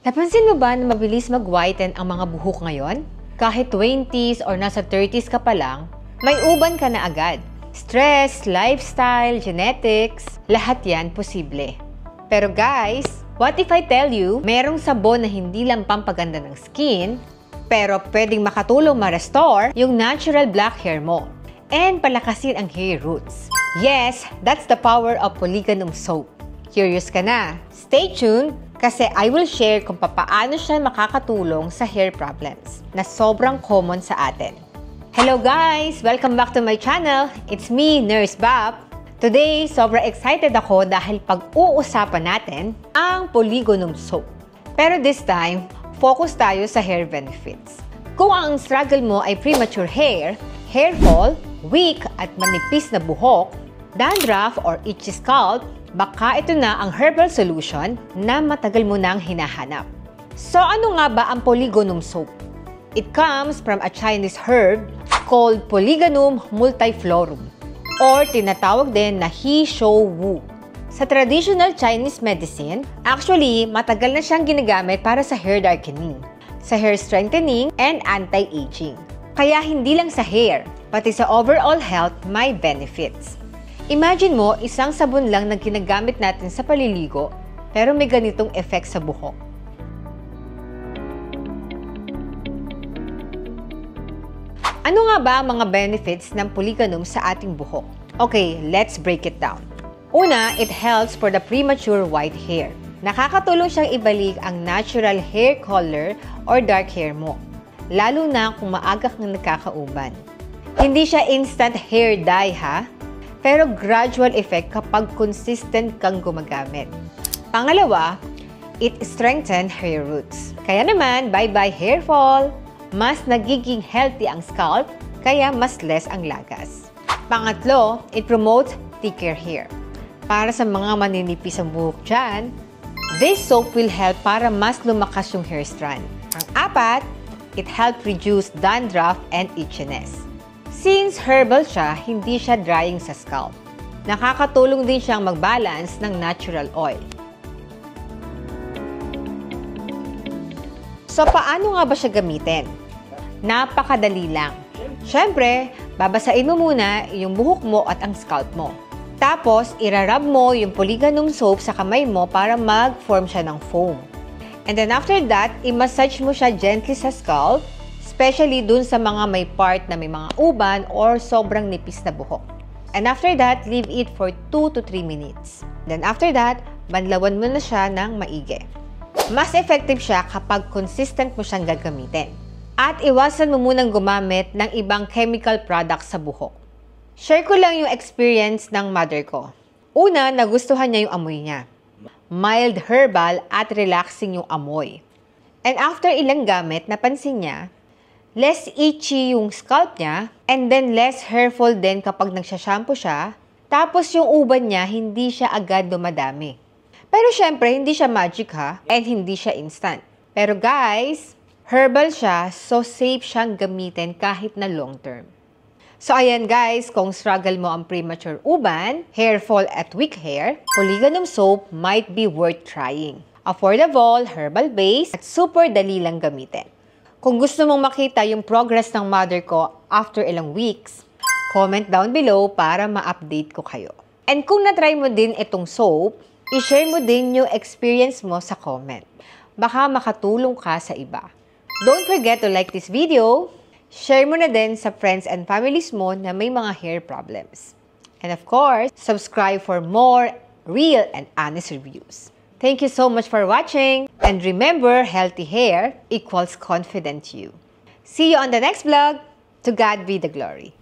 Napansin mo ba na mabilis mag-whiten ang mga buhok ngayon? Kahit 20s or nasa 30s ka pa lang, may uban ka na agad. Stress, lifestyle, genetics, lahat yan posible. Pero guys, what if I tell you, merong sabon na hindi lang pampaganda ng skin, pero pwedeng makatulong ma-restore yung natural black hair mo and palakasin ang hair roots. Yes, that's the power of Polygonum soap. Curious ka na? Stay tuned kasi I will share kung paano siya makakatulong sa hair problems na sobrang common sa atin. Hello guys! Welcome back to my channel. It's me, Nurse Bap. Today, sobrang excited ako dahil pag-uusapan natin ang Polygonum soap. Pero this time, focus tayo sa hair benefits. Kung ang struggle mo ay premature hair, hair fall, weak at manipis na buhok, dandruff or itchy scalp, baka ito na ang herbal solution na matagal mo nang hinahanap. So ano nga ba ang Polygonum soap? It comes from a Chinese herb called Polygonum multiflorum or tinatawag din na He Shou Wu. Sa traditional Chinese medicine, actually matagal na siyang ginagamit para sa hair darkening, sa hair strengthening and anti-aging. Kaya hindi lang sa hair, pati sa overall health may benefits. Imagine mo, isang sabon lang na ginagamit natin sa paliligo, pero may ganitong effect sa buhok. Ano nga ba ang mga benefits ng Polygonum sa ating buhok? Okay, let's break it down. Una, it helps for the premature white hair. Nakakatulong siyang ibalik ang natural hair color or dark hair mo, lalo na kung maaga kang nagkakauban. Hindi siya instant hair dye ha? Pero gradual effect kapag consistent kang gumagamit. Pangalawa, it strengthens hair roots. Kaya naman, bye-bye hair fall. Mas nagiging healthy ang scalp, kaya mas less ang lagas. Pangatlo, it promotes thicker hair. Para sa mga maninipis ang buhok dyan, this soap will help para mas lumakas yung hair strand. Ang apat, it helps reduce dandruff and itchiness. Since herbal siya, hindi siya drying sa scalp. Nakakatulong din siyang mag-balance ng natural oil. So, paano nga ba siya gamitin? Napakadali lang. Siyempre, babasain mo muna yung buhok mo at ang scalp mo. Tapos, irarab mo yung Polygonum soap sa kamay mo para mag-form siya ng foam. And then after that, i-massage mo siya gently sa scalp, especially dun sa mga may part na may mga uban or sobrang nipis na buhok. And after that, leave it for 2 to 3 minutes. Then after that, banlawan mo na siya ng maigi. Mas effective siya kapag consistent mo siyang gagamitin. At iwasan mo munang gumamit ng ibang chemical products sa buhok. Share ko lang yung experience ng mother ko. Una, nagustuhan niya yung amoy niya. Mild herbal at relaxing yung amoy. And after ilang gamit, napansin niya, less itchy yung scalp niya, and then less hair fall din kapag nagsha-shampoo siya, tapos yung uban niya hindi siya agad dumadami. Pero syempre, hindi siya magic ha, and hindi siya instant. Pero guys, herbal siya, so safe siyang gamitin kahit na long term. So ayan guys, kung struggle mo ang premature uban, hair fall at weak hair, Polygonum soap might be worth trying. Affordable, herbal based, at super dali lang gamitin. Kung gusto mong makita yung progress ng mother ko after ilang weeks, comment down below para ma-update ko kayo. And kung na-try mo din itong soap, i-share mo din yung experience mo sa comment. Baka makatulong ka sa iba. Don't forget to like this video, share mo na din sa friends and families mo na may mga hair problems. And of course, subscribe for more real and honest reviews. Thank you so much for watching, and remember, healthy hair equals confident you. See you on the next vlog. To God be the glory.